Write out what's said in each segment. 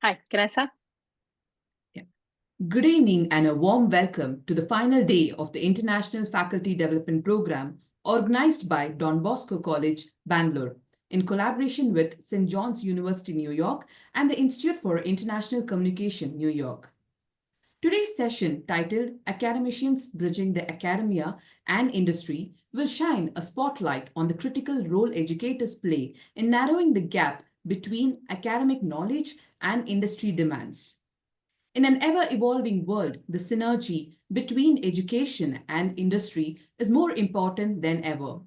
Hi, can I start? Yeah. Good evening and a warm welcome to the final day of the International Faculty Development Program organized by Don Bosco College, Bangalore, in collaboration with St. John's University, New York, and the Institute for International Communication, New York. Today's session, titled Academicians Bridging the Academia and Industry, will shine a spotlight on the critical role educators play in narrowing the gap between academic knowledge and industry demands. In an ever-evolving world, the synergy between education and industry is more important than ever.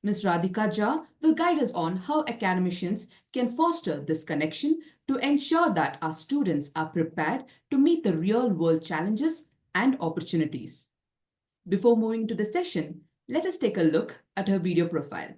Ms. Radhika Jha will guide us on how academicians can foster this connection to ensure that our students are prepared to meet the real-world challenges and opportunities. Before moving to the session, let us take a look at her video profile.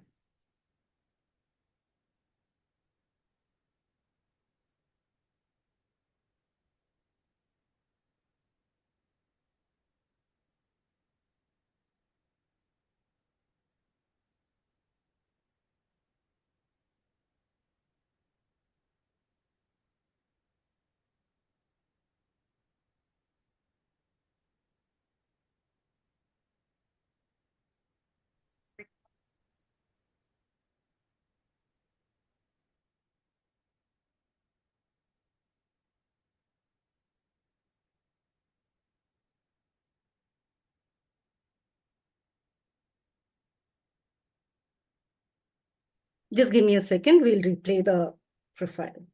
Just give me a second, we'll replay the profile.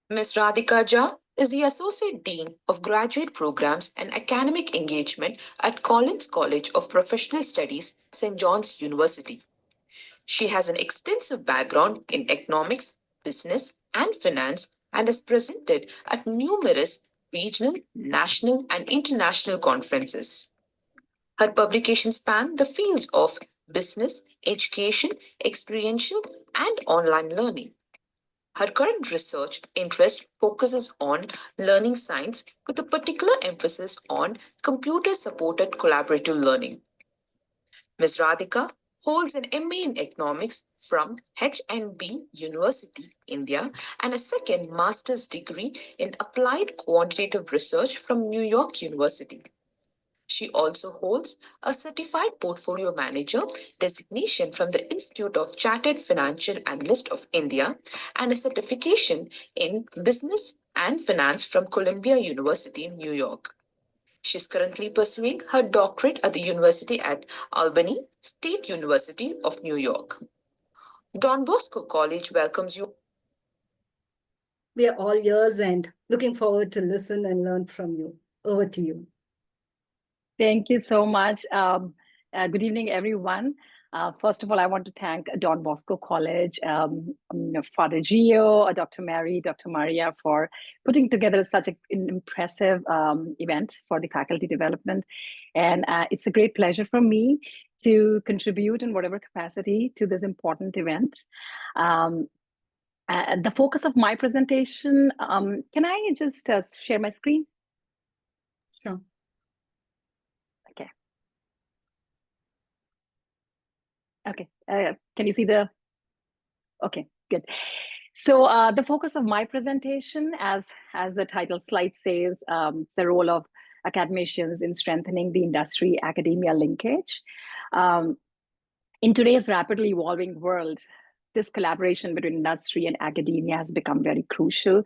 Ms. Radhika Jha is the Associate Dean of Graduate Programs and Academic Engagement at Collins College of Professional Studies, St. John's University. She has an extensive background in economics, business, and finance and has presented at numerous regional, national, and international conferences. Her publications span the fields of business, education, experiential, and online learning. Her current research interest focuses on learning science with a particular emphasis on computer-supported collaborative learning. Ms. Radhika holds an MA in Economics from H&B University, India, and a second master's degree in Applied Quantitative Research from New York University. She also holds a Certified Portfolio Manager designation from the Institute of Chartered Financial Analysts of India and a certification in Business and Finance from Columbia University in New York. She is currently pursuing her doctorate at the University at Albany, State University of New York. Don Bosco College welcomes you. We are all ears and looking forward to listen and learn from you. Over to you. Thank you so much. Good evening, everyone. First of all, I want to thank Don Bosco College, Father Gio, Dr. Mary, Dr. Maria for putting together such an impressive event for the faculty development. And it's a great pleasure for me to contribute in whatever capacity to this important event. The focus of my presentation, can I just share my screen? Sure. Okay, can you see the, okay, good. So the focus of my presentation, as the title slide says, it's the role of academicians in strengthening the industry-academia linkage. In today's rapidly evolving world, this collaboration between industry and academia has become very crucial,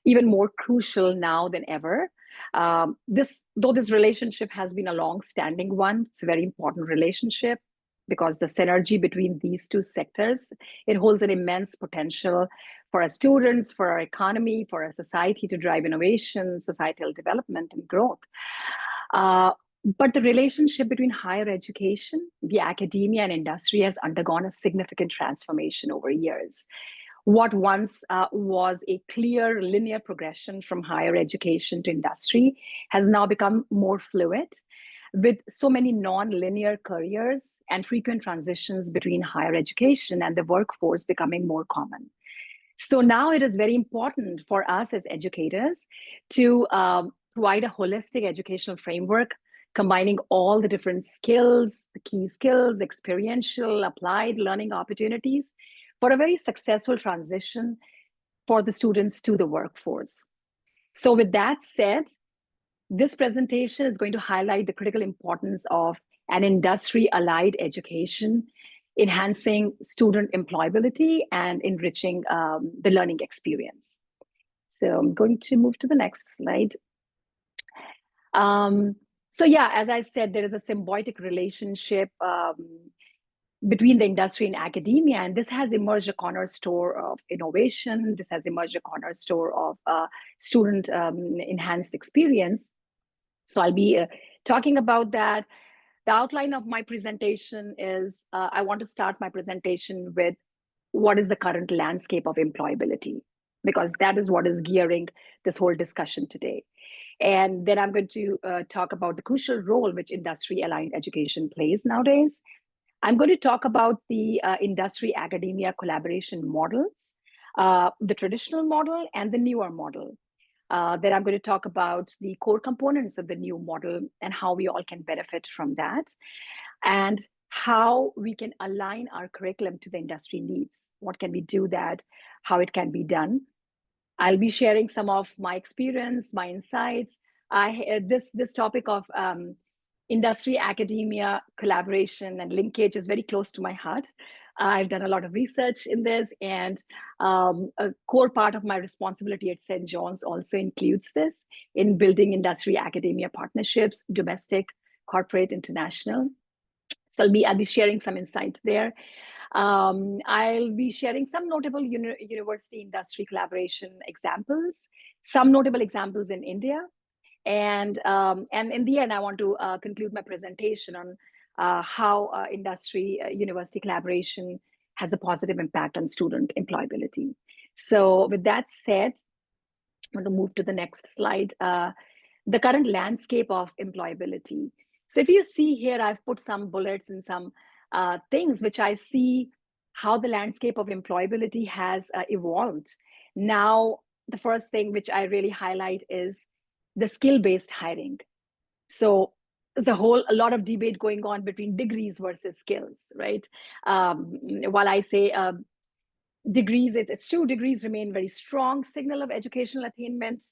even more crucial now than ever. Though this relationship has been a long-standing one, it's a very important relationship, because the synergy between these two sectors, it holds an immense potential for our students, for our economy, for our society to drive innovation, societal development, and growth. But the relationship between higher education, the academia, and industry has undergone a significant transformation over years. What once was a clear linear progression from higher education to industry has now become more fluid, with so many non-linear careers and frequent transitions between higher education and the workforce becoming more common. So now it is very important for us as educators to provide a holistic educational framework, combining all the different skills, the key skills, experiential, applied learning opportunities for a very successful transition for the students to the workforce. So with that said, this presentation is going to highlight the critical importance of an industry-aligned education, enhancing student employability and enriching the learning experience. So I'm going to move to the next slide. So yeah, as I said, there is a symbiotic relationship between the industry and academia, and this has emerged a cornerstone of innovation. This has emerged a cornerstone of student enhanced experience. So I'll be talking about that. The outline of my presentation is, I want to start my presentation with what is the current landscape of employability, because that is what is gearing this whole discussion today. And then I'm going to talk about the crucial role which industry-aligned education plays nowadays. I'm going to talk about the industry-academia collaboration models, the traditional model and the newer model. Then I'm going to talk about the core components of the new model and how we all can benefit from that, and how we can align our curriculum to the industry needs. What can we do that, how it can be done. I'll be sharing some of my experience, my insights. This topic of industry, academia, collaboration, and linkage is very close to my heart. I've done a lot of research in this, and a core part of my responsibility at St. John's also includes this in building industry academia partnerships, domestic, corporate, international. So I'll be sharing some insight there. I'll be sharing some notable university industry collaboration examples, some notable examples in India. And in the end, I want to conclude my presentation on how industry university collaboration has a positive impact on student employability. So with that said, I'm going to move to the next slide. The current landscape of employability. So if you see here, I've put some bullets and some things which I see how the landscape of employability has evolved. Now, the first thing which I really highlight is the skill-based hiring. So there's a lot of debate going on between degrees versus skills, right? While I say degrees, it's true, degrees remain very strong signal of educational attainment,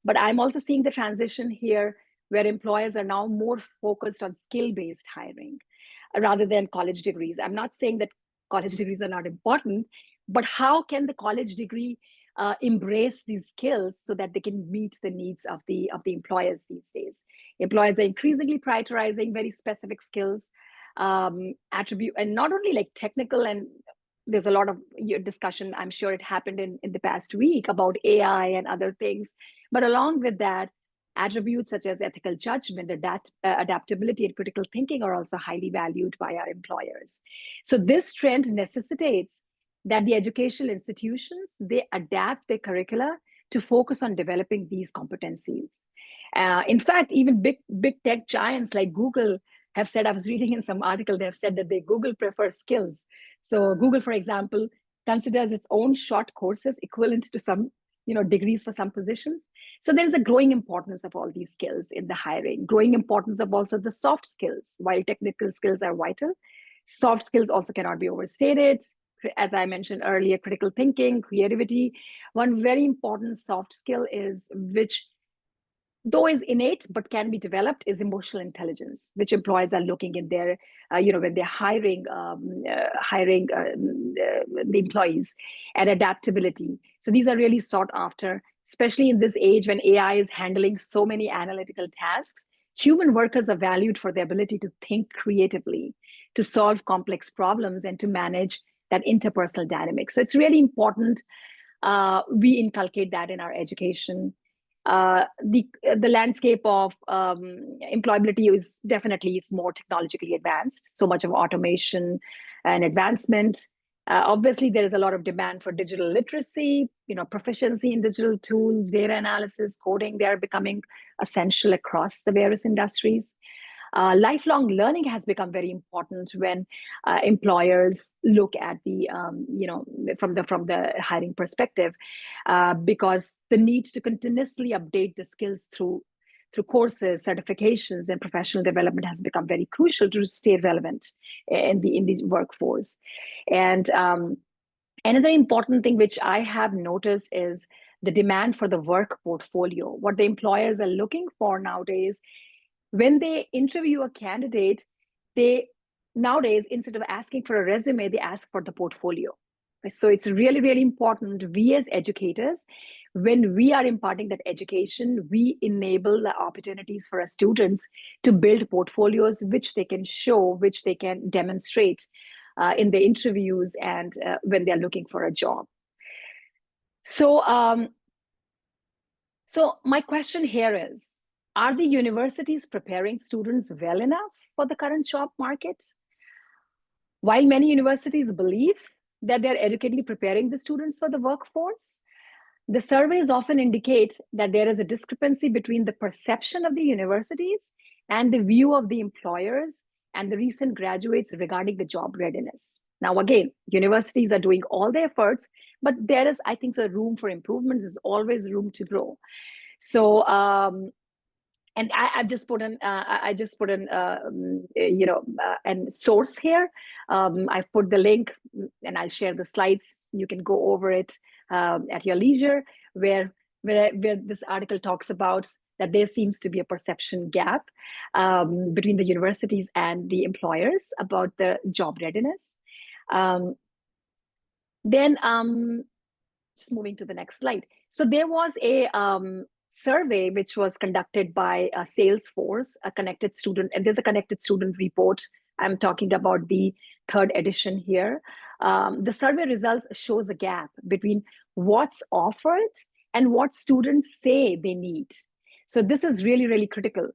but I'm also seeing the transition here where employers are now more focused on skill-based hiring rather than college degrees. I'm not saying that college degrees are not important, but how can the college degree embrace these skills so that they can meet the needs of the employers these days? Employers are increasingly prioritizing very specific skills, attribute, and not only like technical, and there's a lot of discussion, I'm sure it happened in the past week about AI and other things, but along with that, attributes such as ethical judgment, adaptability, and critical thinking are also highly valued by our employers. So this trend necessitates that the educational institutions, they adapt their curricula to focus on developing these competencies. In fact, even big tech giants like Google have said, I was reading in some article, they have said that Google prefers skills. So Google, for example, considers its own short courses equivalent to some degrees for some positions. So there's a growing importance of all these skills in the hiring, growing importance of also the soft skills. While technical skills are vital, soft skills also cannot be overstated. As I mentioned earlier, critical thinking, creativity. One very important soft skill is, which though is innate but can be developed, is emotional intelligence, which employers are looking in their, when they're hiring the employees, and adaptability. So these are really sought after, especially in this age when AI is handling so many analytical tasks. Human workers are valued for their ability to think creatively, to solve complex problems, and to manage that interpersonal dynamic. So it's really important we inculcate that in our education. The landscape of employability is definitely more technologically advanced. So much of automation and advancement. Obviously, there is a lot of demand for digital literacy, proficiency in digital tools, data analysis, coding. They are becoming essential across the various industries. Lifelong learning has become very important when employers look at the, from the hiring perspective, because the need to continuously update the skills through through courses, certifications, and professional development has become very crucial to stay relevant in the workforce. And another important thing which I have noticed is the demand for the work portfolio. What the employers are looking for nowadays, when they interview a candidate, they nowadays, instead of asking for a resume, they ask for the portfolio. So it's really, really important. We as educators, when we are imparting that education, we enable the opportunities for our students to build portfolios which they can show, which they can demonstrate in the interviews and when they're looking for a job. So my question here is, are the universities preparing students well enough for the current job market? While many universities believe that they're adequately preparing the students for the workforce, the surveys often indicate that there is a discrepancy between the perception of the universities and the view of the employers and the recent graduates regarding the job readiness. Now, again, universities are doing all their efforts, but there is, I think, a room for improvement. There's always room to grow. So, and I've just put in, and source here. I've put the link, and I'll share the slides. You can go over it at your leisure, where this article talks about that there seems to be a perception gap between the universities and the employers about the job readiness. Then, just moving to the next slide. So there was a survey which was conducted by Salesforce, a connected student, and there's a connected student report. I'm talking about the 3rd edition here. The survey results shows a gap between what's offered and what students say they need. So this is really, really critical.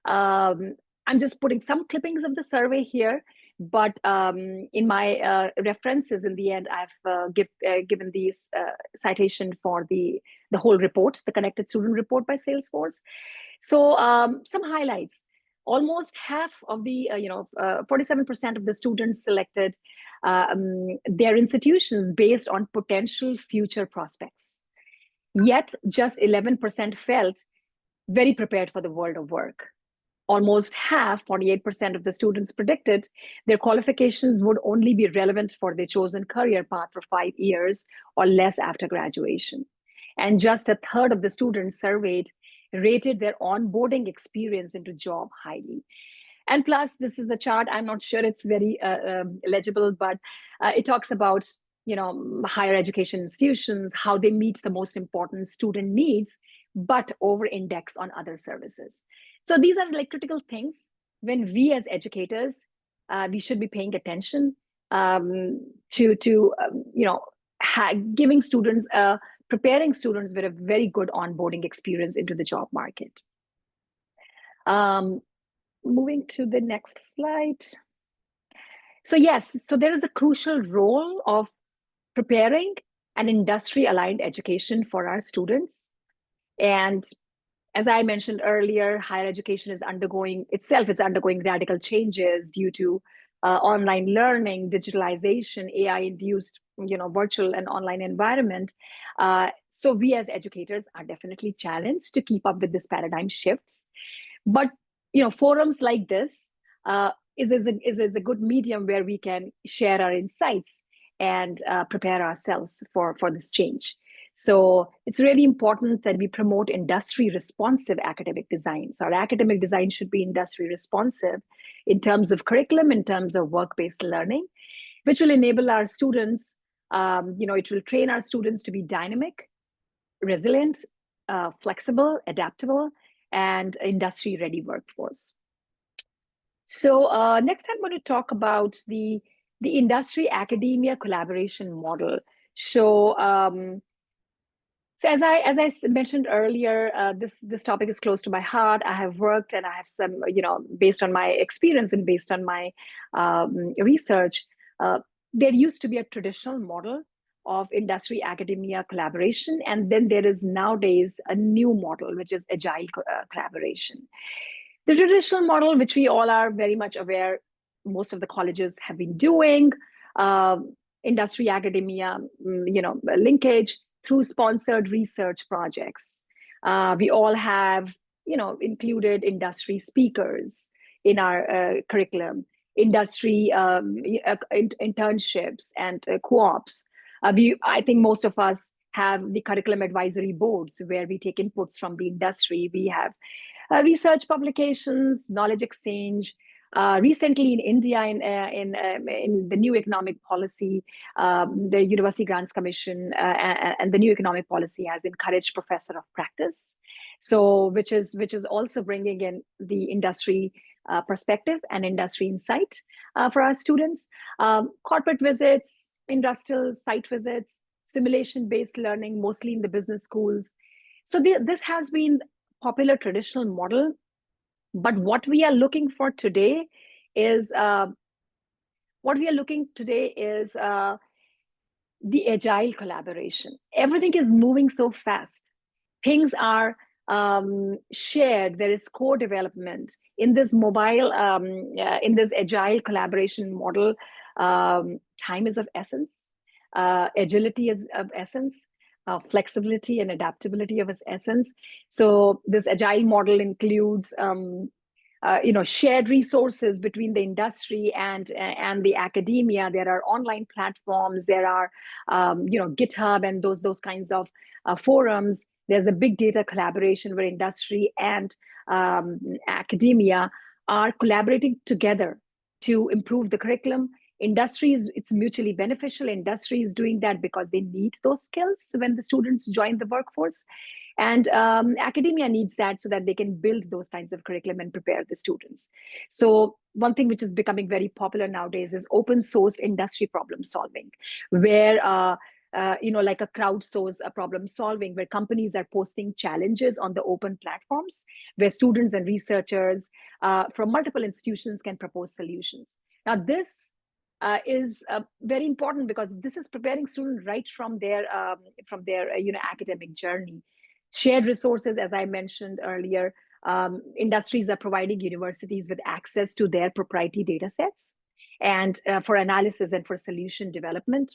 I'm just putting some clippings of the survey here, but in my references in the end, I've given these citation for the whole report, the Connected Student Report by Salesforce. So some highlights. Almost half of the, 47% of the students selected their institutions based on potential future prospects. Yet just 11% felt very prepared for the world of work. Almost half, 48% of the students predicted their qualifications would only be relevant for their chosen career path for 5 years or less after graduation. And just a third of the students surveyed rated their onboarding experience into job highly. And plus, this is a chart, I'm not sure it's very legible, but it talks about higher education institutions, how they meet the most important student needs, but over-index on other services. So these are like critical things when we as educators, we should be paying attention to giving students, preparing students with a very good onboarding experience into the job market. Moving to the next slide. So yes, so there is a crucial role of preparing an industry-aligned education for our students. And as I mentioned earlier, higher education is undergoing radical changes due to online learning, digitalization, AI-induced, virtual and online environment. So we as educators are definitely challenged to keep up with this paradigm shifts. But forums like this is a good medium where we can share our insights and prepare ourselves for this change. So it's really important that we promote industry responsive academic design. So our academic design should be industry responsive in terms of curriculum, in terms of work-based learning, which will enable our students, it will train our students to be dynamic, resilient, flexible, adaptable, and industry-ready workforce. So next I'm going to talk about the industry-academia collaboration model. So as I mentioned earlier, this topic is close to my heart. I have worked and I have some, based on my experience and based on my research, there used to be a traditional model of industry academia collaboration. And then there is nowadays a new model, which is agile collaboration. The traditional model, which we all are very much aware, most of the colleges have been doing, industry academia, linkage through sponsored research projects. We all have included industry speakers in our curriculum, industry internships and co-ops. I think most of us have the curriculum advisory boards where we take inputs from the industry. We have research publications, knowledge exchange. Recently in India, in the new economic policy, the University Grants Commission and the new economic policy has encouraged professor of practice. So which is also bringing in the industry perspective and industry insight for our students. Corporate visits, industrial site visits, simulation-based learning, mostly in the business schools. So this has been popular traditional model, but what we are looking for today is the agile collaboration. Everything is moving so fast. Things are shared. There is co-development in this mobile, in this agile collaboration model. Time is of essence. Agility is of essence. Flexibility and adaptability of its essence. So this agile model includes shared resources between the industry and the academia. There are online platforms. There are GitHub and those kinds of forums. There's a big data collaboration where industry and academia are collaborating together to improve the curriculum. It's mutually beneficial. Industry is doing that because they need those skills when the students join the workforce. And academia needs that so that they can build those kinds of curriculum and prepare the students. So one thing which is becoming very popular nowadays is open source industry problem solving, where like a crowdsource problem solving, where companies are posting challenges on the open platforms, where students and researchers from multiple institutions can propose solutions. Now, this is very important because this is preparing students right from their academic journey. Shared resources, as I mentioned earlier, industries are providing universities with access to their proprietary data sets and for analysis and for solution development.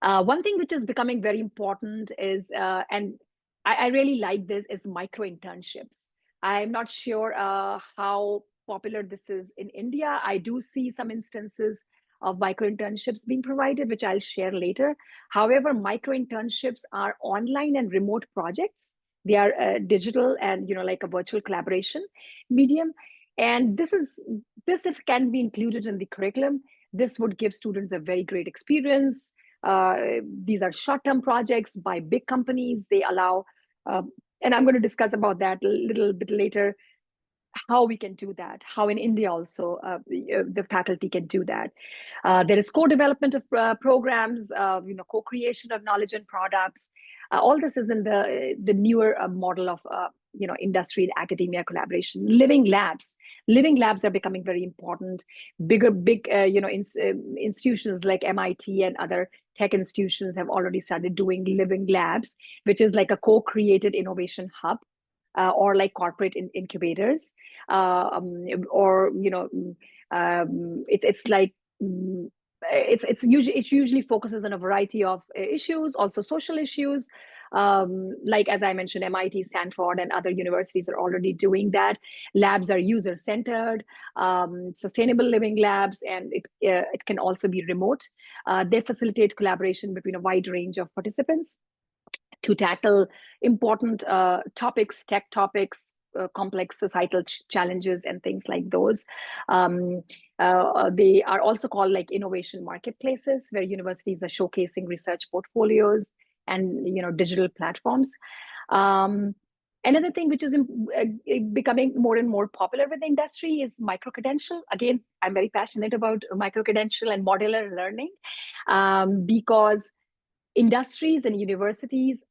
One thing which is becoming very important is, and I really like this, is micro internships. I'm not sure how popular this is in India. I do see some instances of micro internships being provided, which I'll share later. However, micro internships are online and remote projects. They are digital and like a virtual collaboration medium. And this if can be included in the curriculum, this would give students a very great experience. These are short-term projects by big companies. They allow, and I'm going to discuss about that a little bit later, how we can do that, how in India also the faculty can do that. There is co-development of programs, co-creation of knowledge and products. All this is in the newer model of industry and academia collaboration. Living labs are becoming very important. Big institutions like MIT and other tech institutions have already started doing living labs, which is like a co-created innovation hub. Or like corporate incubators, it usually focuses on a variety of issues, also social issues. Like as I mentioned, MIT, Stanford, and other universities are already doing that. Labs are user-centered, sustainable living labs, and it can also be remote. They facilitate collaboration between a wide range of participants to tackle important topics, tech topics, complex societal challenges, and things like those. They are also called like innovation marketplaces, where universities are showcasing research portfolios and digital platforms. Another thing which is becoming more and more popular with the industry is micro-credential. Again, I'm very passionate about micro-credential and modular learning because industries and universities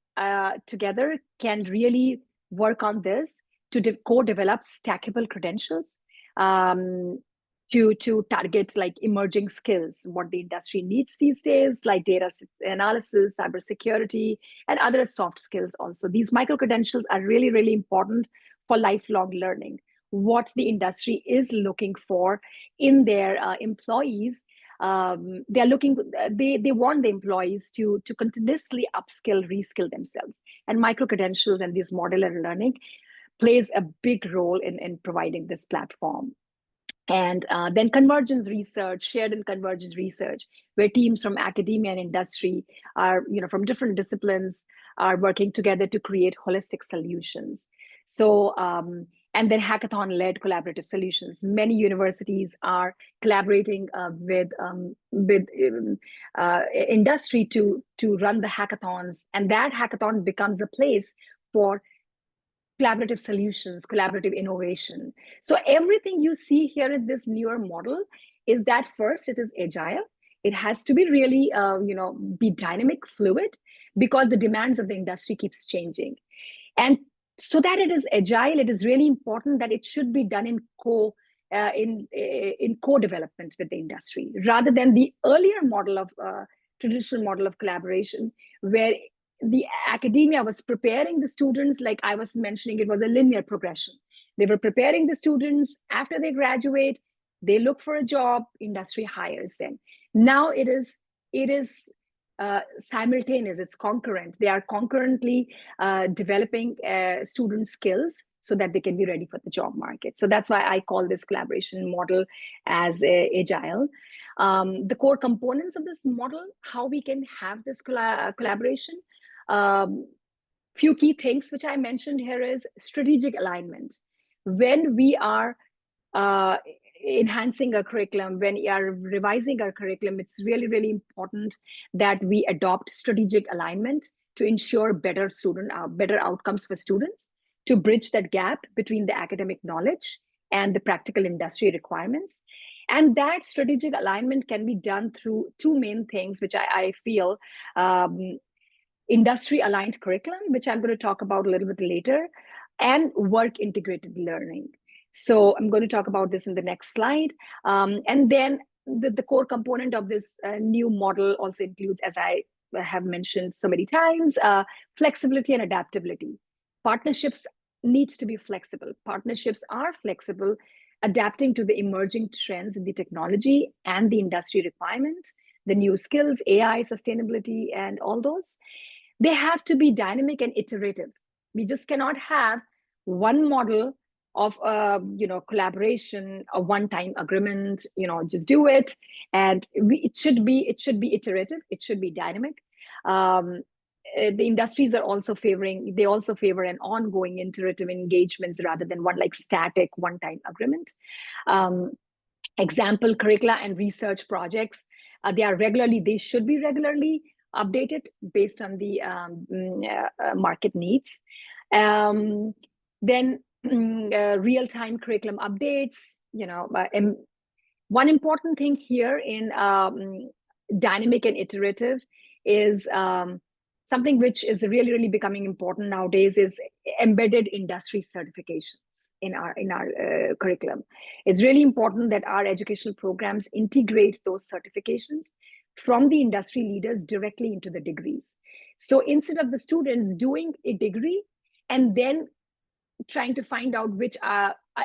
together can really work on this to co-develop stackable credentials to target like emerging skills, what the industry needs these days, like data analysis, cybersecurity, and other soft skills also. These micro-credentials are really, really important for lifelong learning. What the industry is looking for in their employees, they want the employees to continuously upskill, reskill themselves. And micro-credentials and this modular learning plays a big role in providing this platform. And then convergence research, shared and convergence research, where teams from academia and industry are, from different disciplines, are working together to create holistic solutions. So, and then hackathon-led collaborative solutions. Many universities are collaborating with industry to run the hackathons, and that hackathon becomes a place for collaborative solutions, collaborative innovation. So everything you see here in this newer model is that first, it is agile. It has to be really, be dynamic, fluid, because the demands of the industry keeps changing. And so that it is agile, it is really important that it should be done in co-development with the industry, rather than the earlier model of traditional model of collaboration, where the academia was preparing the students, like I was mentioning, it was a linear progression. They were preparing the students. After they graduate, they look for a job, industry hires them. Now it is simultaneous, it's concurrent. They are concurrently developing student skills so that they can be ready for the job market. So that's why I call this collaboration model as agile. The core components of this model, how we can have this collaboration. Few key things which I mentioned here is strategic alignment. When we are enhancing our curriculum, when we are revising our curriculum, it's really, really important that we adopt strategic alignment to ensure better outcomes for students, to bridge that gap between the academic knowledge and the practical industry requirements. And that strategic alignment can be done through two main things, which I feel, industry aligned curriculum, which I'm going to talk about a little bit later, and work integrated learning. So I'm going to talk about this in the next slide. And then the core component of this new model also includes, as I have mentioned so many times, flexibility and adaptability. Partnerships need to be flexible. Partnerships are flexible, adapting to the emerging trends in the technology and the industry requirement, the new skills, AI, sustainability, and all those. They have to be dynamic and iterative. We just cannot have one model of collaboration, a one-time agreement, just do it. And it should be iterative, it should be dynamic. The industries are also favor an ongoing iterative engagements rather than one like static one-time agreement. Example, curricula and research projects, they should be regularly updated based on the market needs. Then real-time curriculum updates. One important thing here in dynamic and iterative is something which is really, really becoming important nowadays is embedded industry certifications in our curriculum. It's really important that our educational programs integrate those certifications from the industry leaders directly into the degrees. So instead of the students doing a degree and then trying to find out which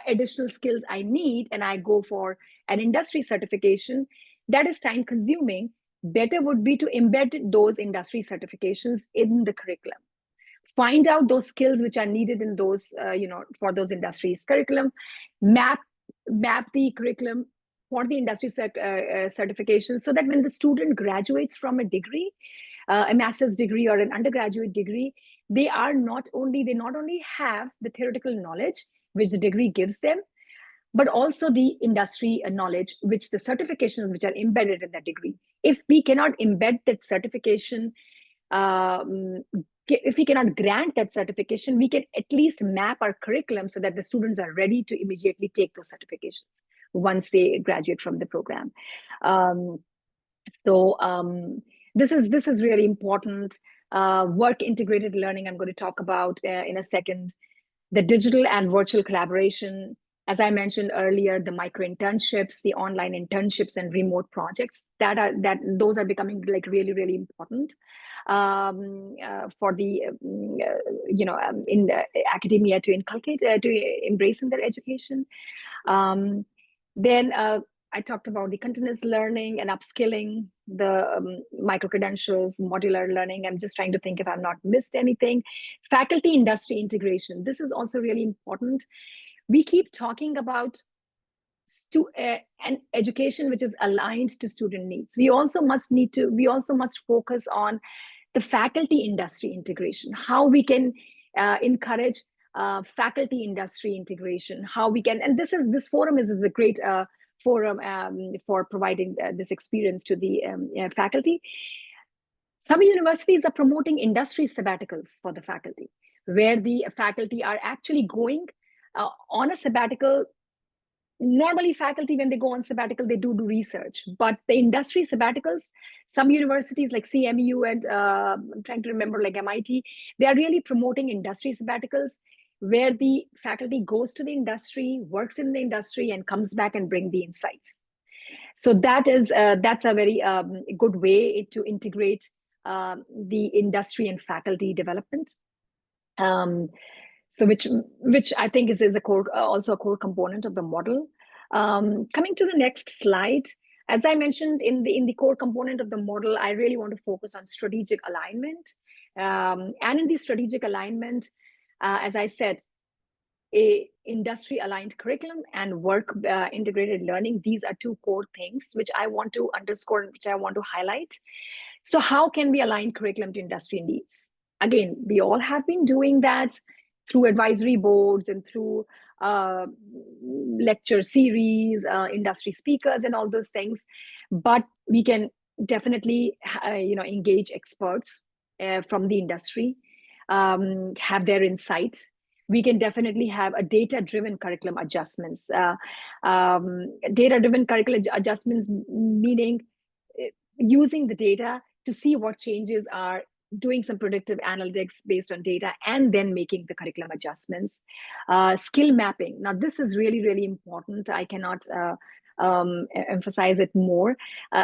additional skills I need, and I go for an industry certification, that is time consuming. Better would be to embed those industry certifications in the curriculum. Find out those skills which are needed in those, for those industries curriculum, map the curriculum for the industry certification, so that when the student graduates from a degree, a master's degree or an undergraduate degree, they not only have the theoretical knowledge which the degree gives them, but also the industry knowledge which the certifications which are embedded in that degree. If we cannot embed that certification, if we cannot grant that certification, we can at least map our curriculum so that the students are ready to immediately take those certifications once they graduate from the program. This is really important. Work integrated learning, I'm going to talk about in a second. The digital and virtual collaboration, as I mentioned earlier, the micro internships, the online internships and remote projects, those are becoming like really, really important for the in the academia to inculcate, to embrace in their education. Then I talked about the continuous learning and upskilling, the micro-credentials, modular learning. I'm just trying to think if I've not missed anything. Faculty industry integration. This is also really important. We keep talking about an education which is aligned to student needs. We also must focus on the faculty industry integration, how we can encourage faculty industry integration, how we can, and this forum is a great forum for providing this experience to the faculty. Some universities are promoting industry sabbaticals for the faculty, where the faculty are actually going on a sabbatical. Normally faculty, when they go on sabbatical, they do research, but the industry sabbaticals, some universities like CMU and I'm trying to remember, like MIT, they are really promoting industry sabbaticals, where the faculty goes to the industry, works in the industry, and comes back and bring the insights. So that's a very good way to integrate the industry and faculty development. So which I think is a core, also a core component of the model. Coming to the next slide, as I mentioned in the core component of the model, I really want to focus on strategic alignment. And in the strategic alignment, as I said, a industry aligned curriculum and work integrated learning. These are two core things which I want to underscore, which I want to highlight. So how can we align curriculum to industry needs? Again, we all have been doing that through advisory boards and through lecture series, industry speakers, and all those things. But we can definitely, engage experts from the industry, have their insight. We can definitely have a data-driven curriculum adjustments. Data-driven curriculum adjustments, meaning using the data to see what changes are, doing some predictive analytics based on data, and then making the curriculum adjustments. Skill mapping. Now, this is really, really important. I cannot emphasize it more.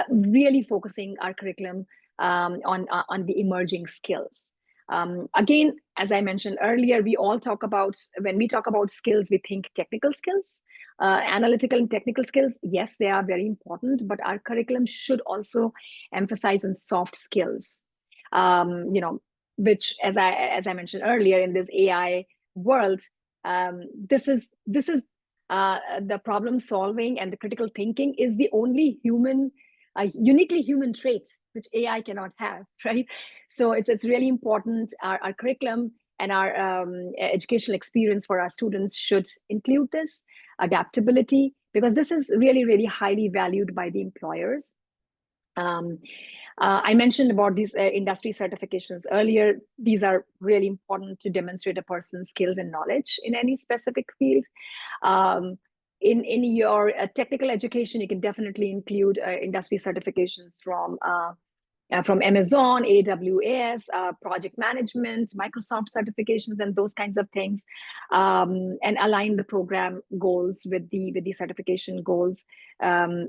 Really focusing our curriculum on the emerging skills. Again, as I mentioned earlier, when we talk about skills, we think technical skills, analytical and technical skills. Yes, they are very important, but our curriculum should also emphasize on soft skills, which, as I mentioned earlier, in this AI world, this is the problem solving and the critical thinking is the only uniquely human trait which AI cannot have, right? So it's really important. Our curriculum and our educational experience for our students should include this adaptability, because this is really, really highly valued by the employers. I mentioned about these industry certifications earlier. These are really important to demonstrate a person's skills and knowledge in any specific field. In your technical education, you can definitely include industry certifications from Amazon, AWS, project management, Microsoft certifications, and those kinds of things, and align the program goals with the certification goals,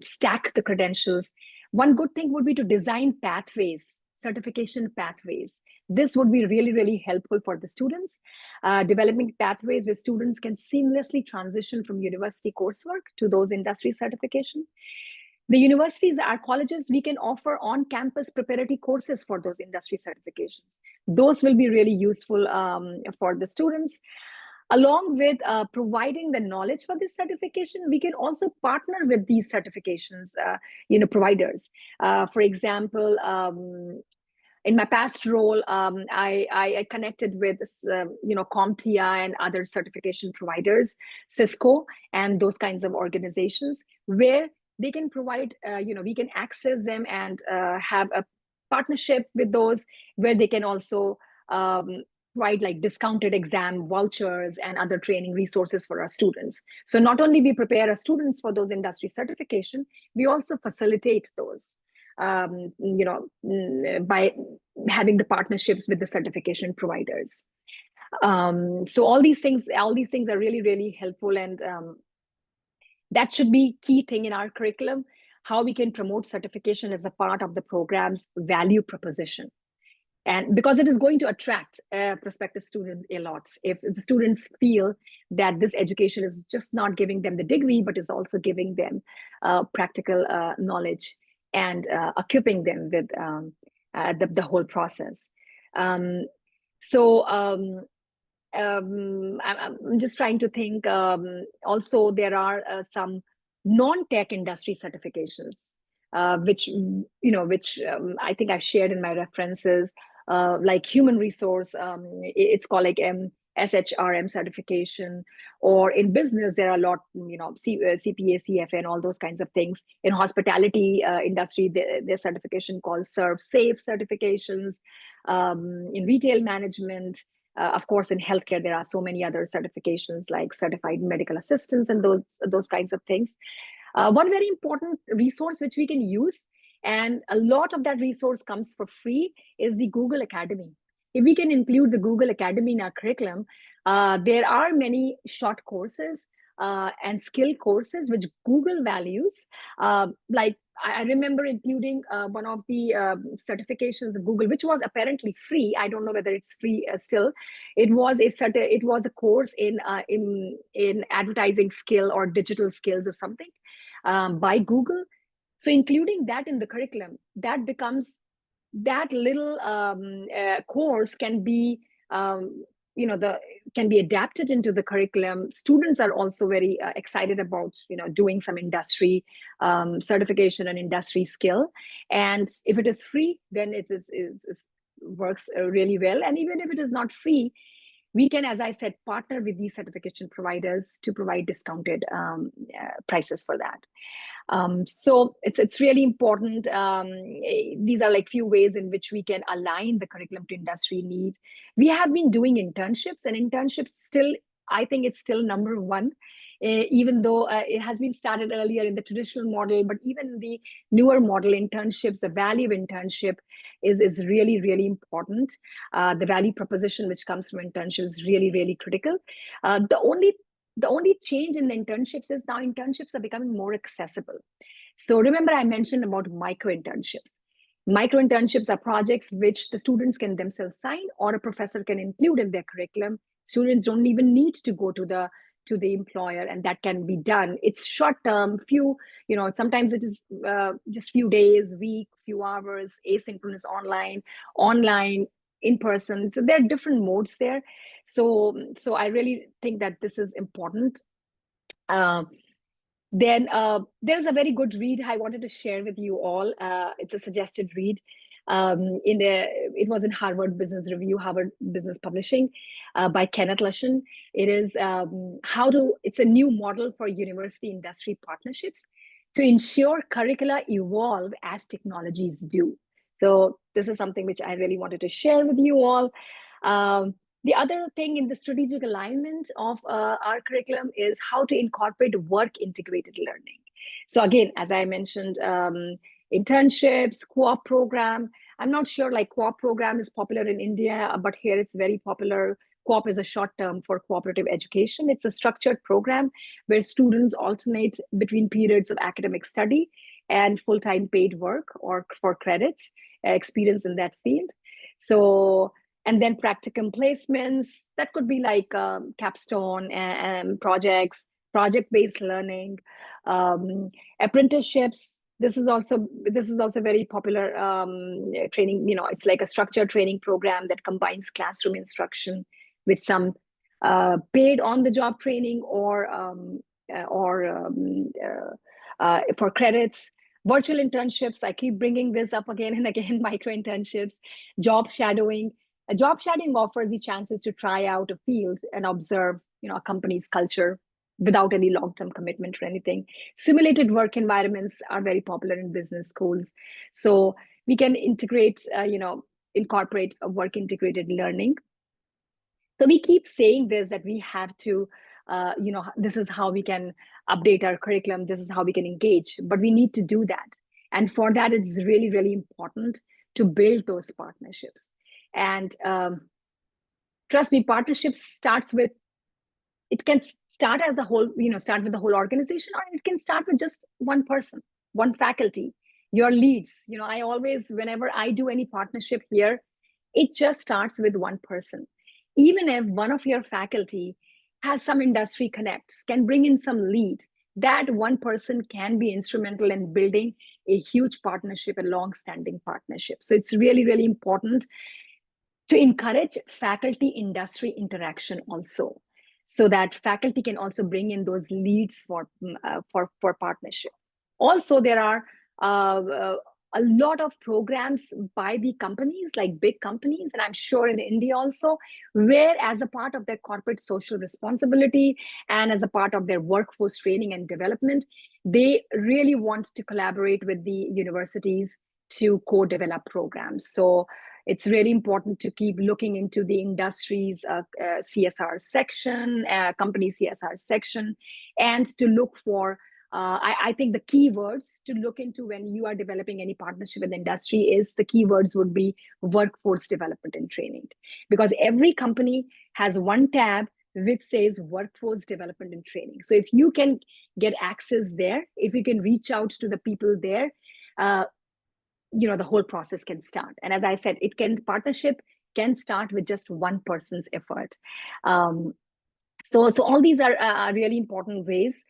stack the credentials. One good thing would be to design pathways, certification pathways. This would be really, really helpful for the students. Developing pathways where students can seamlessly transition from university coursework to those industry certification. The universities, our colleges, we can offer on-campus preparatory courses for those industry certifications. Those will be really useful for the students. Along with providing the knowledge for this certification, we can also partner with these certifications, providers. For example, in my past role, I connected with, CompTIA and other certification providers, Cisco, and those kinds of organizations, where they can provide, we can access them and have a partnership with those, where they can also provide like discounted exam vouchers and other training resources for our students. So not only we prepare our students for those industry certification, we also facilitate those, by having the partnerships with the certification providers. So all these things are really, really helpful, and that should be key thing in our curriculum, how we can promote certification as a part of the program's value proposition. And because it is going to attract prospective students a lot. If the students feel that this education is just not giving them the degree, but is also giving them practical knowledge equipping them with the whole process. So I'm just trying to think. Also, there are some non-tech industry certifications, which I think I've shared in my references, like human resource. It's called like SHRM certification, or in business there are a lot, CPA, CFA, and all those kinds of things. In hospitality industry, there's certification called Serve Safe certifications. In retail management. Of course, in healthcare, there are so many other certifications like certified medical assistants and those kinds of things. One very important resource which we can use, and a lot of that resource comes for free, is the Google Academy. If we can include the Google Academy in our curriculum, there are many short courses and skill courses which Google values. Like I remember including one of the certifications of Google, which was apparently free. I don't know whether it's free still. It was a course in advertising skill or digital skills or something by Google. So including that in the curriculum, that becomes that little course can be can be adapted into the curriculum. Students are also very excited about doing some industry certification and industry skill, and if it is free, then it works really well. And even if it is not free, we can, as I said, partner with these certification providers to provide discounted prices for that. So it's really important. These are like few ways in which we can align the curriculum to industry needs. We have been doing internships, and internships still, I think it's still number one, even though it has been started earlier in the traditional model, but even the newer model internships, the value of internship is really, really important. The value proposition which comes from internships is really, really critical. The only change in the internships is now internships are becoming more accessible. So remember, I mentioned about micro internships. Micro internships are projects which the students can themselves sign, or a professor can include in their curriculum. Students don't even need to go to the employer, and that can be done. It's short term, sometimes it is just few days, week, few hours, asynchronous, online, in person. So there are different modes there. So I really think that this is important. Then there's a very good read I wanted to share with you all. It's a suggested read. It was in Harvard Business Review, Harvard Business Publishing, by Kenneth Lushan. It is it's a new model for university industry partnerships to ensure curricula evolve as technologies do. So this is something which I really wanted to share with you all. The other thing in the strategic alignment of our curriculum is how to incorporate work-integrated learning. So again, as I mentioned, internships, co-op program. I'm not sure like co-op program is popular in India, but here it's very popular. Co-op is a short term for cooperative education. It's a structured program where students alternate between periods of academic study and full-time paid work or for credits, experience in that field. So, and then practicum placements, that could be like capstone and projects, project-based learning, apprenticeships. This is also very popular training. It's like a structured training program that combines classroom instruction with some paid on-the-job training or for credits. Virtual internships, I keep bringing this up again and again, micro internships, job shadowing. A job shadowing offers the chances to try out a field and observe, a company's culture without any long-term commitment or anything. Simulated work environments are very popular in business schools. So we can incorporate a work-integrated learning. So we keep saying this, that we have to, this is how we can update our curriculum. This is how we can engage, but we need to do that. And for that, it's really, really important to build those partnerships. And trust me, partnerships it can start as a whole, start with the whole organization, or it can start with just one person, one faculty, your leads. I always, whenever I do any partnership here, it just starts with one person. Even if one of your faculty has some industry connects, can bring in some lead, that one person can be instrumental in building a huge partnership, a long-standing partnership. So it's really, really important to encourage faculty industry interaction also, so that faculty can also bring in those leads for partnership. Also, there are a lot of programs by the companies, like big companies, and I'm sure in India also, where as a part of their corporate social responsibility and as a part of their workforce training and development, they really want to collaborate with the universities to co-develop programs. So it's really important to keep looking into the industry's CSR section, company CSR section, and to look for, I think the keywords to look into when you are developing any partnership with the industry is, the keywords would be workforce development and training. Because every company has one tab which says workforce development and training. So if you can get access there, if you can reach out to the people there, the whole process can start. And as I said, partnership can start with just one person's effort. So all these are really important ways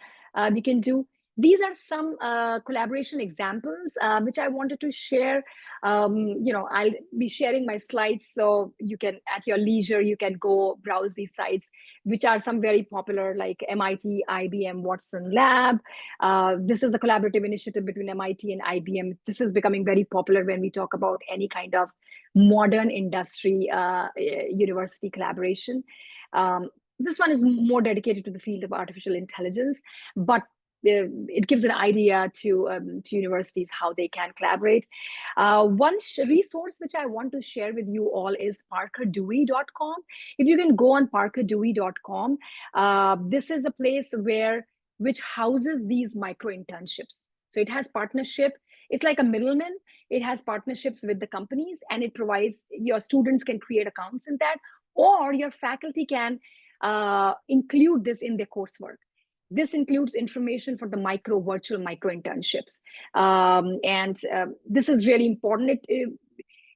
we can do. These are some collaboration examples which I wanted to share. I'll be sharing my slides, so you can, at your leisure, you can go browse these sites, which are some very popular, like MIT, IBM, Watson Lab. This is a collaborative initiative between MIT and IBM. This is becoming very popular when we talk about any kind of modern industry university collaboration. This one is more dedicated to the field of artificial intelligence, but it gives an idea to universities how they can collaborate. One resource which I want to share with you all is parkerdewey.com. If you can go on parkerdewey.com, this is a place which houses these micro internships. So it has partnership. It's like a middleman. It has partnerships with the companies, and it provides, your students can create accounts in that, or your faculty can include this in their coursework. This includes information for the virtual micro internships. This is really important.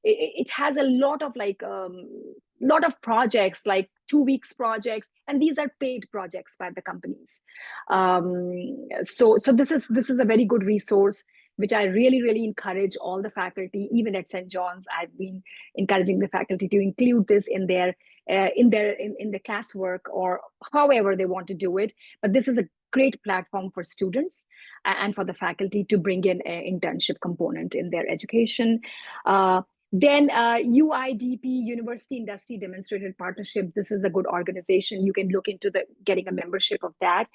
It has a lot of projects, like 2 weeks projects, and these are paid projects by the companies. So this is a very good resource, which I really, really encourage all the faculty. Even at St. John's, I've been encouraging the faculty to include this in their classwork, or however they want to do it. But this is a great platform for students and for the faculty to bring in an internship component in their education. Then UIDP, University Industry Demonstrated Partnership. This is a good organization. You can look into getting a membership of that.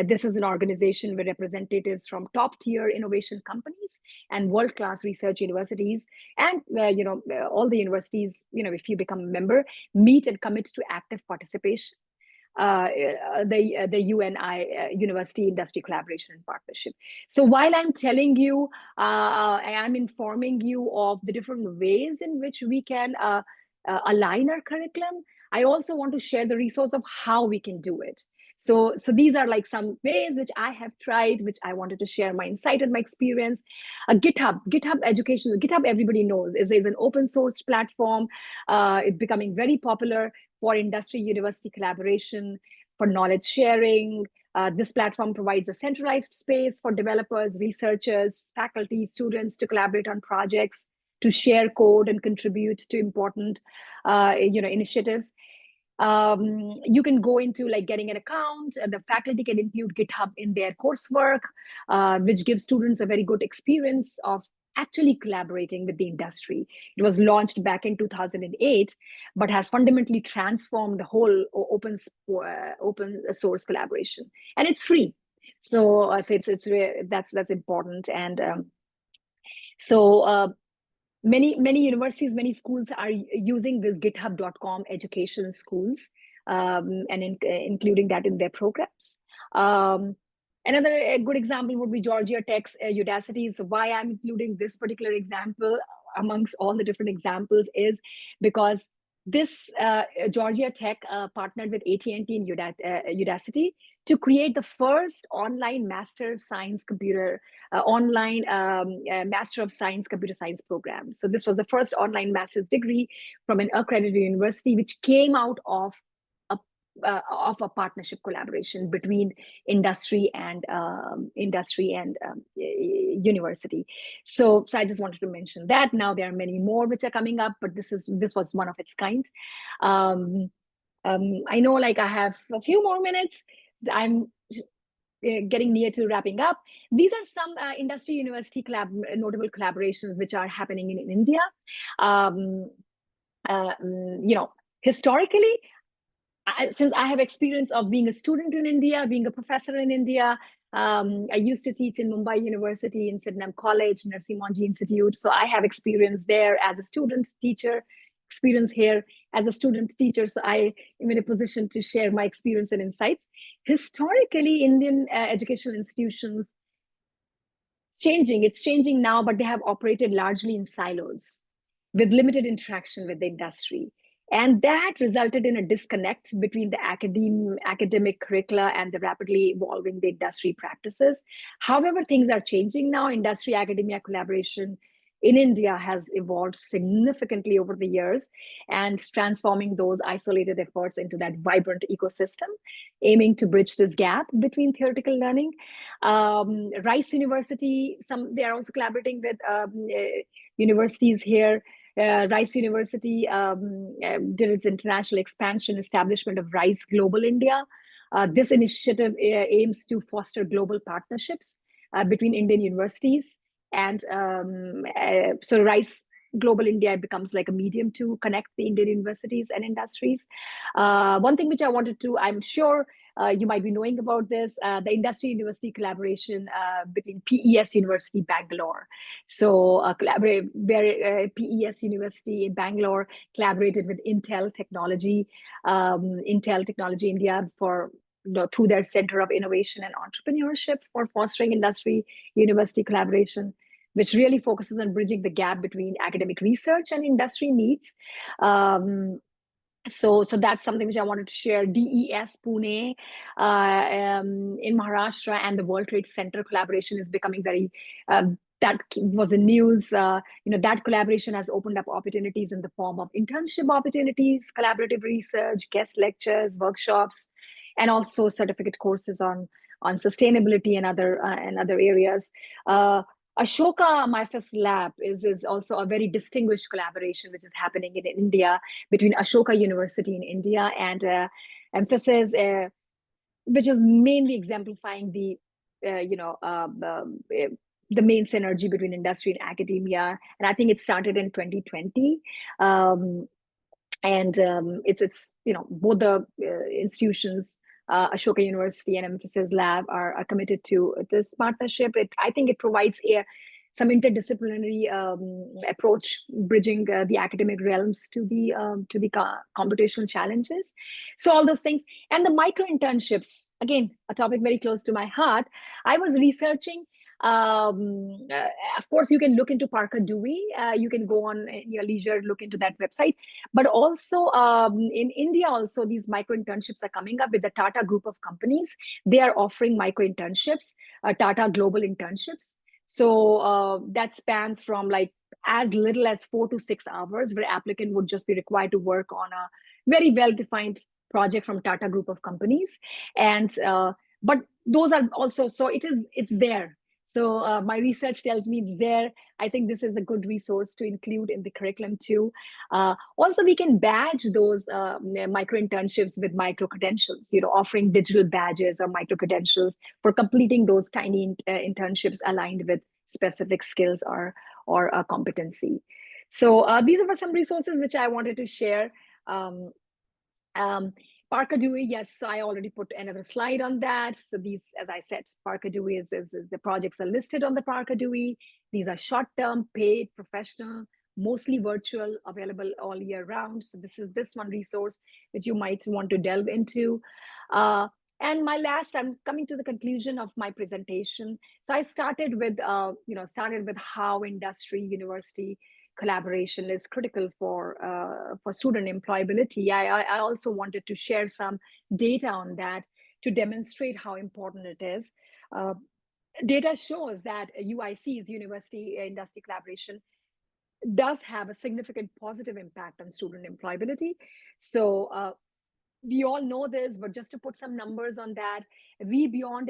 This is an organization with representatives from top tier innovation companies and world-class research universities. And all the universities, if you become a member, meet and commit to active participation. The UNI, University Industry Collaboration and Partnership. So while I'm telling you, I'm informing you of the different ways in which we can align our curriculum, I also want to share the resource of how we can do it. So these are like some ways which I have tried, which I wanted to share my insight and my experience. GitHub education, GitHub, everybody knows, is an open source platform. It's becoming very popular for industry university collaboration, for knowledge sharing. This platform provides a centralized space for developers, researchers, faculty, students to collaborate on projects, to share code and contribute to important initiatives. You can go into like getting an account. The faculty can include GitHub in their coursework, which gives students a very good experience of actually collaborating with the industry. It was launched back in 2008, but has fundamentally transformed the whole open source collaboration, and it's free. So that's important. And many universities, many schools are using this github.com education schools, and including that in their programs. Another good example would be Georgia Tech's Udacity. So why I'm including this particular example amongst all the different examples is because this Georgia Tech partnered with AT&T and Udacity to create the first online Master of Science Computer Science program. So this was the first online master's degree from an accredited university, which came out of of a partnership collaboration between industry and university. So I just wanted to mention that. Now there are many more which are coming up, but this was one of its kind. I know, like, I have a few more minutes. I'm getting near to wrapping up. These are some industry university notable collaborations which are happening in India. Historically, since I have experience of being a student in India, being a professor in India, I used to teach in Mumbai University, in Sydenham College, Narsi Monji Institute. So I have experience there as a student teacher, experience here as a student teacher. So I am in a position to share my experience and insights. Historically, Indian educational institutions, it's changing now, but they have operated largely in silos with limited interaction with the industry. And that resulted in a disconnect between the academic curricula and the rapidly evolving the industry practices. However, things are changing now. Industry academia collaboration in India has evolved significantly over the years, and transforming those isolated efforts into that vibrant ecosystem, aiming to bridge this gap between theoretical learning. Rice University, they are also collaborating with universities here. Rice University did its international expansion, establishment of Rice Global India. This initiative aims to foster global partnerships between Indian universities. And so Rice Global India becomes like a medium to connect the Indian universities and industries. One thing which I wanted to, I'm sure you might be knowing about this, the industry university collaboration between PES University Bangalore. So PES University in Bangalore collaborated with Intel Technology India through their Center of Innovation and Entrepreneurship for fostering industry university collaboration, which really focuses on bridging the gap between academic research and industry needs. So that's something which I wanted to share. DES Pune in Maharashtra and the World Trade Center collaboration is becoming very, that was in news. That collaboration has opened up opportunities in the form of internship opportunities, collaborative research, guest lectures, workshops, and also certificate courses on sustainability and other areas. Ashoka MIFAS Lab is also a very distinguished collaboration which is happening in India between Ashoka University in India and Emphasis, which is mainly exemplifying the main synergy between industry and academia. And I think it started in 2020. It's both the institutions, Ashoka University and Emphasis Lab, are committed to this partnership. I think it provides some interdisciplinary approach, bridging the academic realms to the computational challenges. So all those things. And the micro internships, again, a topic very close to my heart. I was researching. Of course, you can look into Parker Dewey. You can go on in your leisure, look into that website. But also in India, also these micro internships are coming up with the Tata group of companies. They are offering micro internships, Tata Global Internships. So that spans from like as little as 4 to 6 hours, where applicant would just be required to work on a very well-defined project from Tata group of companies. And but those are also, so it's there. So my research tells me it's there. I think this is a good resource to include in the curriculum too. Also, we can badge those micro internships with micro credentials, offering digital badges or micro credentials for completing those tiny internships aligned with specific skills or competency. So these are some resources which I wanted to share. Parker Dewey, yes, so I already put another slide on that. So these, as I said, Parker Dewey is the projects are listed on the Parker Dewey. These are short-term, paid, professional, mostly virtual, available all year round. So this is this one resource which you might want to delve into. And I'm coming to the conclusion of my presentation. So I started with how industry, university collaboration is critical for student employability. I also wanted to share some data on that to demonstrate how important it is. Data shows that UIC's university industry collaboration does have a significant positive impact on student employability. So we all know this, but just to put some numbers on that, VBeyond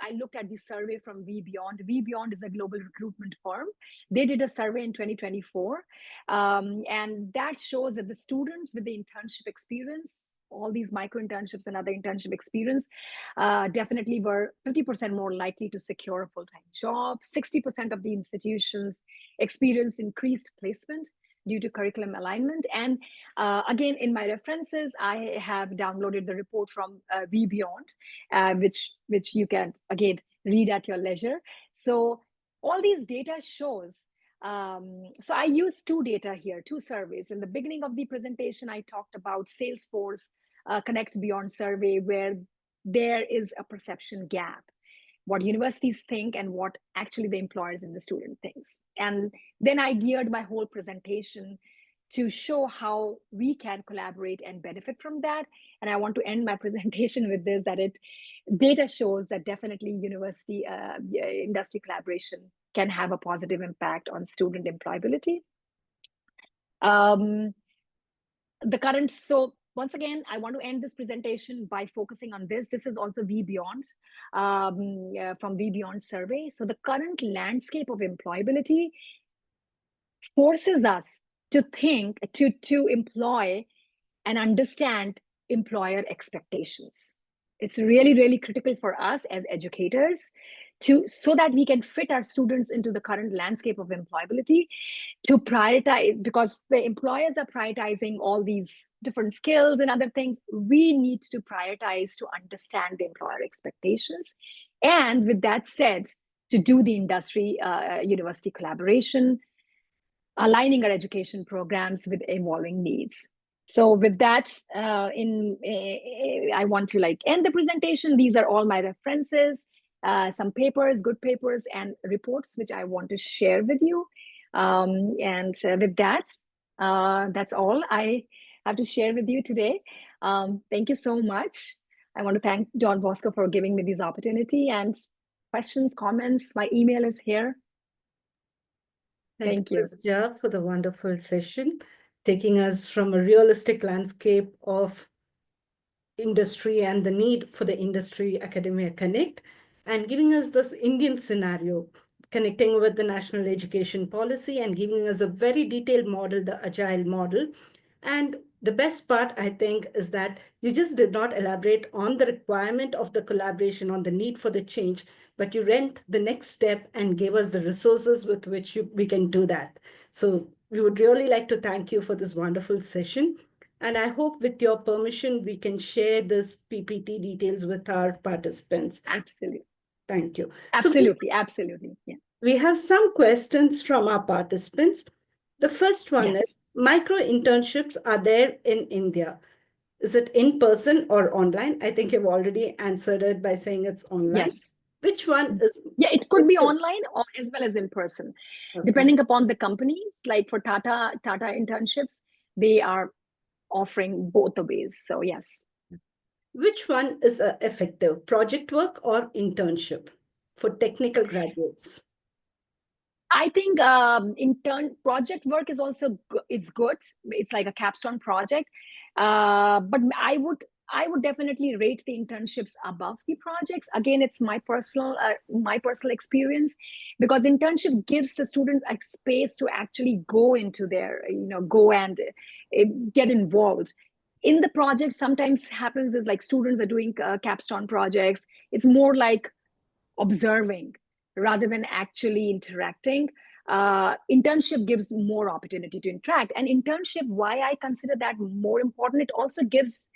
I looked at the survey from VBeyond. VBeyond is a global recruitment firm. They did a survey in 2024, and that shows that the students with the internship experience, all these micro internships and other internship experience, definitely were 50% more likely to secure a full-time job. 60% of the institutions experienced increased placement due to curriculum alignment. And again, in my references, I have downloaded the report from VBeyond, which you can again read at your leisure. So all these data shows. So I used two data here, two surveys. In the beginning of the presentation, I talked about Salesforce Connect Beyond survey, where there is a perception gap, what universities think and what actually the employers and the student thinks. And then I geared my whole presentation to show how we can collaborate and benefit from that. And I want to end my presentation with this, that data shows that definitely university industry collaboration can have a positive impact on student employability. So once again, I want to end this presentation by focusing on this. This is also VBeyond, from VBeyond survey. So the current landscape of employability forces us to think, to employ and understand employer expectations. It's really, really critical for us as educators so that we can fit our students into the current landscape of employability, to prioritize, because the employers are prioritizing all these different skills and other things. We need to prioritize to understand the employer expectations. And with that said, to do the industry university collaboration, aligning our education programs with evolving needs. So with that, I want to end the presentation. These are all my references, some papers, good papers, and reports which I want to share with you. With that, that's all I have to share with you today. Thank you so much. I want to thank Don Bosco for giving me this opportunity, and questions, comments, my email is here. Thank you. Ms. Jha, for the wonderful session, taking us from a realistic landscape of industry and the need for the industry academia connect, and giving us this Indian scenario, connecting with the national education policy and giving us a very detailed model, the agile model. And the best part, I think, is that you just did not elaborate on the requirement of the collaboration, on the need for the change, but you went the next step and gave us the resources with which we can do that. So we would really like to thank you for this wonderful session. And I hope with your permission, we can share this PPT details with our participants. Absolutely. Thank you. Absolutely, so absolutely. Yeah. We have some questions from our participants. The first one is, micro internships are there in India. Is it in person or online? I think you've already answered it by saying it's online. Yes. Which one is? Yeah, it could be online or as well as in person, depending upon the companies. Like for Tata internships, they are offering both the ways. So yes. Which one is effective, project work or internship for technical graduates? I think project work is also it's good. It's like a capstone project, but I would definitely rate the internships above the projects. Again, it's my personal experience, because internship gives the students a space to actually go into their, go and get involved. In the project, sometimes happens is like students are doing capstone projects. It's more like observing rather than actually interacting. Internship gives more opportunity to interact. And internship, why I consider that more important, it also gives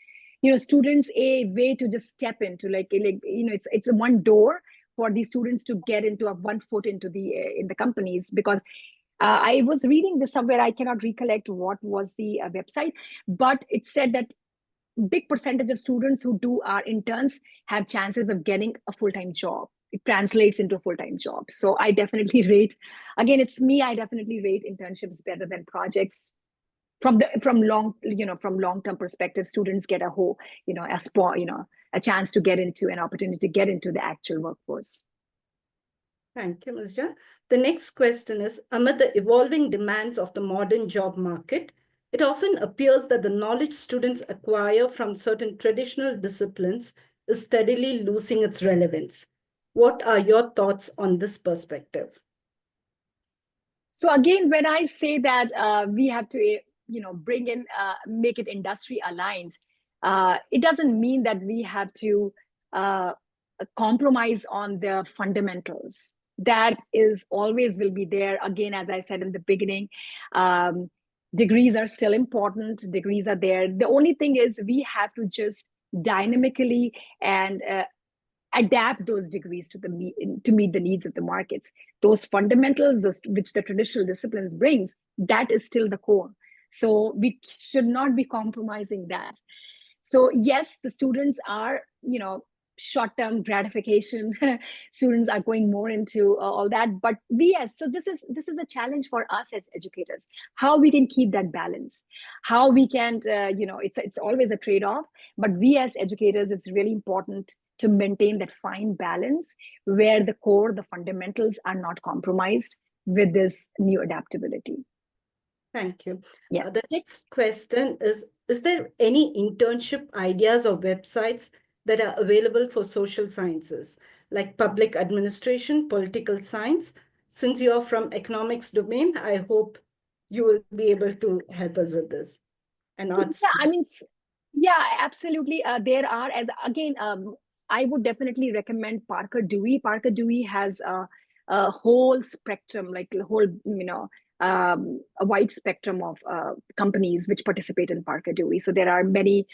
students a way to just step into it's a one door for the students to get into one foot into in the companies. Because I was reading this somewhere, I cannot recollect what was the website, but it said that big percentage of students who do our interns have chances of getting a full-time job. It translates into a full-time job. So I definitely rate, again, it's me, I definitely rate internships better than projects. From long-term perspective, students get a chance to get into, an opportunity to get into the actual workforce. Thank you, Ms. Jha. The next question is, amid the evolving demands of the modern job market, it often appears that the knowledge students acquire from certain traditional disciplines is steadily losing its relevance. What are your thoughts on this perspective? So again, when I say that we have to, bring in, make it industry aligned, it doesn't mean that we have to compromise on the fundamentals. That is always will be there. Again, as I said in the beginning, degrees are still important. Degrees are there. The only thing is we have to just dynamically and adapt those degrees to meet the needs of the markets. Those fundamentals which the traditional disciplines brings, that is still the core. So we should not be compromising that. So yes, the students are, short-term gratification. Students are going more into all that, but so this is a challenge for us as educators, how we can keep that balance, how we can, it's always a trade-off, but we as educators, it's really important to maintain that fine balance where the core, the fundamentals are not compromised with this new adaptability. Thank you. Yeah. The next question is there any internship ideas or websites that are available for social sciences, like public administration, political science? Since you're from economics domain, I hope you will be able to help us with this. And arts. Yeah, absolutely. There are, as again, I would definitely recommend Parker Dewey. Parker Dewey has a whole spectrum, like a whole, a wide spectrum of companies which participate in Parker Dewey. So there are many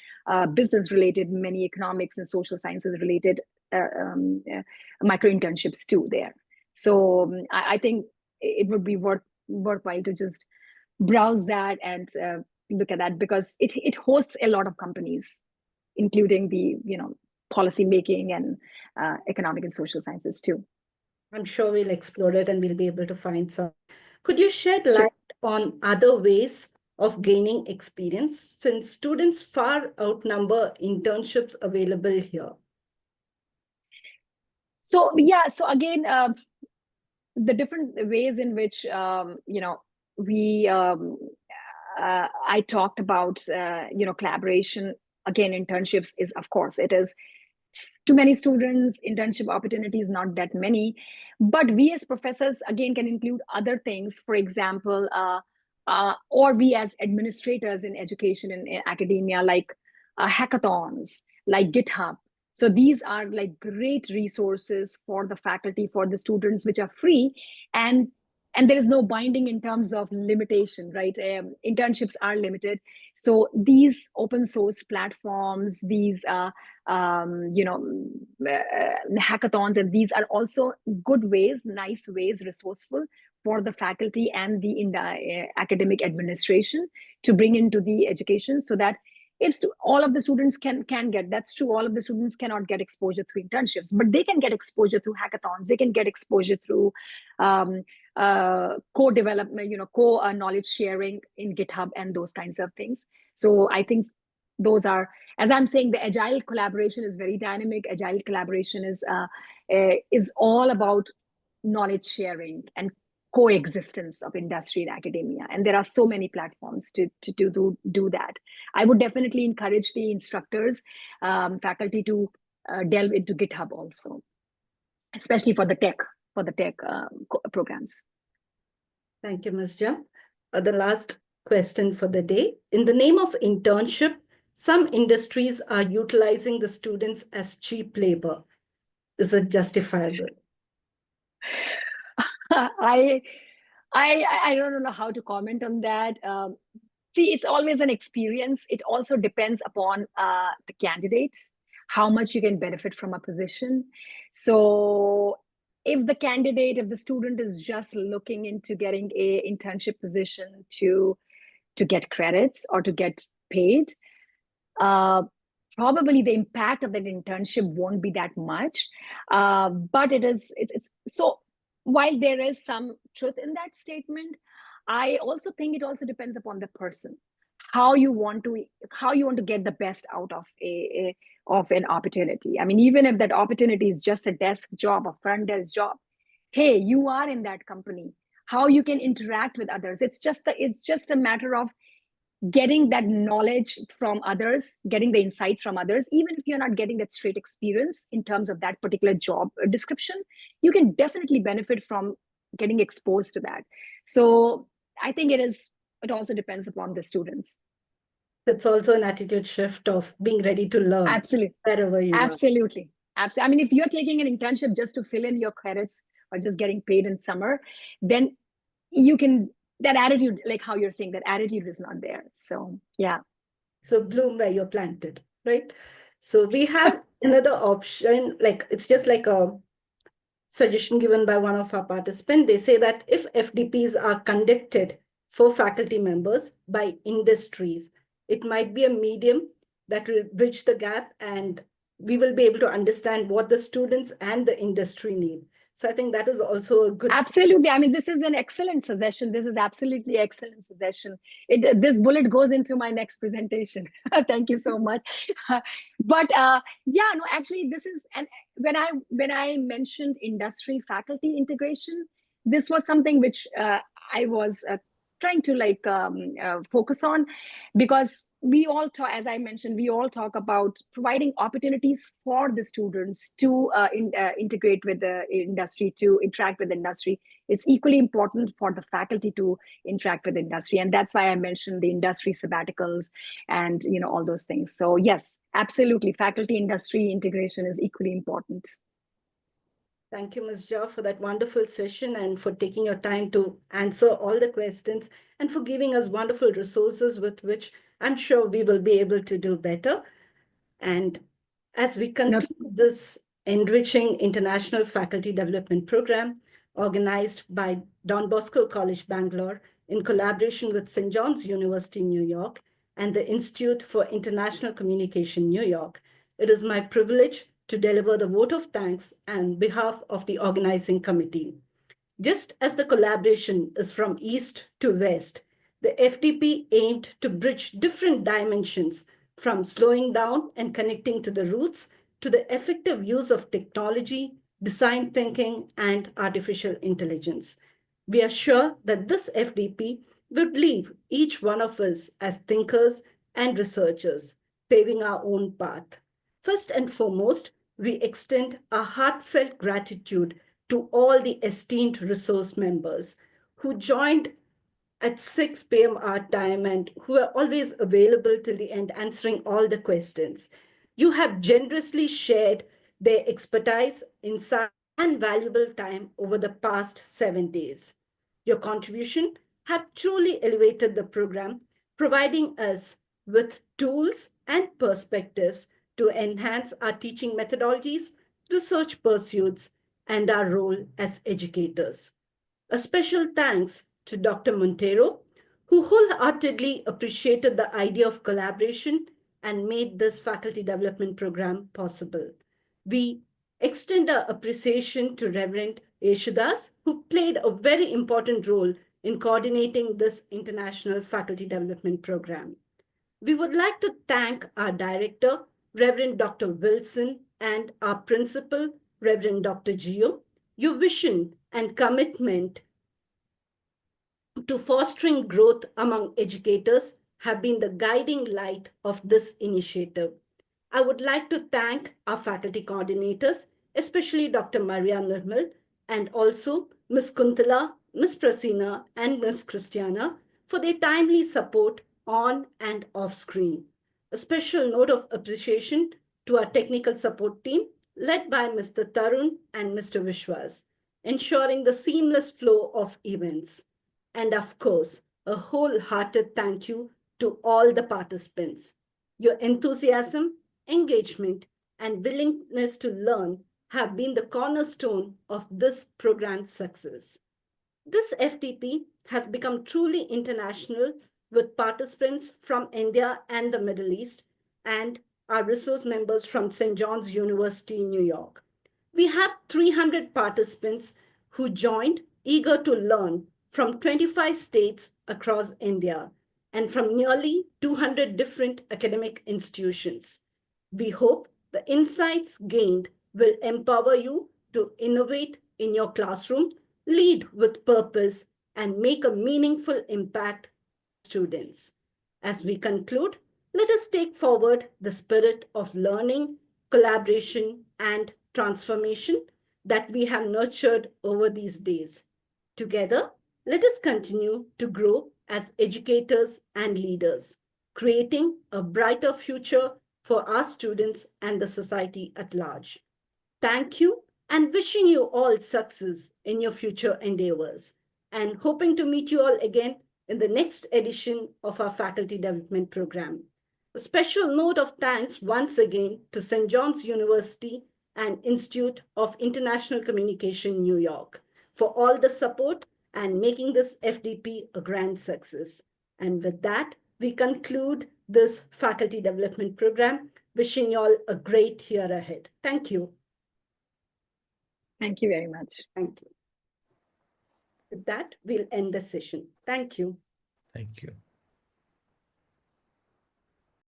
business related, many economics and social sciences related micro internships too there. So I think it would be worthwhile to just browse that and look at that, because it hosts a lot of companies, including the policy making and economic and social sciences too. I'm sure we'll explore it and we'll be able to find some. Could you shed light on other ways of gaining experience, since students far outnumber internships available here? So yeah, so again, the different ways in which we I talked about collaboration. Again, internships is, of course, it is too many students, internship opportunities not that many, but we as professors again can include other things. For example, or we as administrators in education and in academia, like hackathons, like GitHub. So these are like great resources for the faculty, for the students, which are free, and there is no binding in terms of limitation, right? Internships are limited. So these open source platforms, these hackathons, and these are also good ways, nice ways, resourceful for the faculty and the academic administration to bring into the education, so that all of the students can get. That's true, all of the students cannot get exposure through internships, but they can get exposure through hackathons, they can get exposure through co-development, knowledge sharing in GitHub and those kinds of things. So I think those are, as I'm saying, the agile collaboration is very dynamic. Agile collaboration is all about knowledge sharing and coexistence of industry and academia, and there are so many platforms to do that. I would definitely encourage the instructors, faculty to delve into GitHub also, especially for the tech programs. Thank you, Ms. Jha. The last question for the day. In the name of internship, some industries are utilizing the students as cheap labor. Is it justifiable? I don't know how to comment on that. See, it's always an experience. It also depends upon the candidate, how much you can benefit from a position. So if the student is just looking into getting a internship position to get credits or to get paid, probably the impact of that internship won't be that much. But it's so, while there is some truth in that statement, I also think it also depends upon the person, how you want to get the best out of an opportunity. I mean, even if that opportunity is just a desk job, a front desk job, hey, you are in that company, how you can interact with others. It's just a matter of getting that knowledge from others, getting the insights from others, even if you're not getting that straight experience in terms of that particular job description, you can definitely benefit from getting exposed to that. So I think it also depends upon the students. It's also an attitude shift of being ready to learn. Absolutely. Wherever you are. Absolutely. I mean, if you're taking an internship just to fill in your credits or just getting paid in summer, then you can, that attitude, like how you're saying, that attitude is not there. So yeah. So bloom where you're planted, right? So we have another option, like it's just like a suggestion given by one of our participants. They say that if FDPs are conducted for faculty members by industries, it might be a medium that will bridge the gap, and we will be able to understand what the students and the industry need. So I think that is also a good. Absolutely. I mean, this is an excellent suggestion. This is absolutely excellent suggestion. This bullet goes into my next presentation. Thank you so much. But yeah, no, actually, this is, and when I mentioned industry faculty integration, this was something which I was trying to like focus on, because we all talk, as I mentioned, we all talk about providing opportunities for the students to integrate with the industry, to interact with the industry. It's equally important for the faculty to interact with the industry, and that's why I mentioned the industry sabbaticals and all those things. So yes, absolutely, faculty industry integration is equally important. Thank you, Ms. Jha, for that wonderful session and for taking your time to answer all the questions and for giving us wonderful resources with which I'm sure we will be able to do better. And as we conclude this enriching international faculty development program organized by Don Bosco College, Bangalore, in collaboration with St. John's University, New York, and the Institute for International Communication, New York, it is my privilege to deliver the vote of thanks on behalf of the organizing committee. Just as the collaboration is from east to west, the FDP aimed to bridge different dimensions, from slowing down and connecting to the roots to the effective use of technology, design thinking, and artificial intelligence. We are sure that this FDP would leave each one of us as thinkers and researchers, paving our own path. First and foremost, we extend our heartfelt gratitude to all the esteemed resource members who joined at 6 p.m. our time and who are always available till the end, answering all the questions. You have generously shared their expertise, insight, and valuable time over the past 7 days. Your contribution have truly elevated the program, providing us with tools and perspectives to enhance our teaching methodologies, research pursuits, and our role as educators. A special thanks to Dr. Montero, who wholeheartedly appreciated the idea of collaboration and made this faculty development program possible. We extend our appreciation to Reverend Yeshudas, who played a very important role in coordinating this international faculty development program. We would like to thank our director, Reverend Dr. Wilson, and our principal, Reverend Dr. Gio. Your vision and commitment to fostering growth among educators have been the guiding light of this initiative. I would like to thank our faculty coordinators, especially Dr. Maria Nirmal, and also Ms. Kuntala, Ms. Prasina, and Ms. Christiana for their timely support on and off screen. A special note of appreciation to our technical support team led by Mr. Tarun and Mr. Vishwas, ensuring the seamless flow of events. And of course, a wholehearted thank you to all the participants. Your enthusiasm, engagement, and willingness to learn have been the cornerstone of this program's success. This FTP has become truly international with participants from India and the Middle East and our resource members from St. John's University, New York. We have 300 participants who joined, eager to learn from 25 states across India and from nearly 200 different academic institutions. We hope the insights gained will empower you to innovate in your classroom, lead with purpose, and make a meaningful impact on students. As we conclude, let us take forward the spirit of learning, collaboration, and transformation that we have nurtured over these days. Together, let us continue to grow as educators and leaders, creating a brighter future for our students and the society at large. Thank you and wishing you all success in your future endeavors, and hoping to meet you all again in the next edition of our faculty development program. A special note of thanks once again to St. John's University and Institute of International Communication, New York, for all the support and making this FDP a grand success. And with that, we conclude this faculty development program, wishing you all a great year ahead. Thank you. Thank you very much. Thank you. With that, we'll end the session. Thank you. Thank you.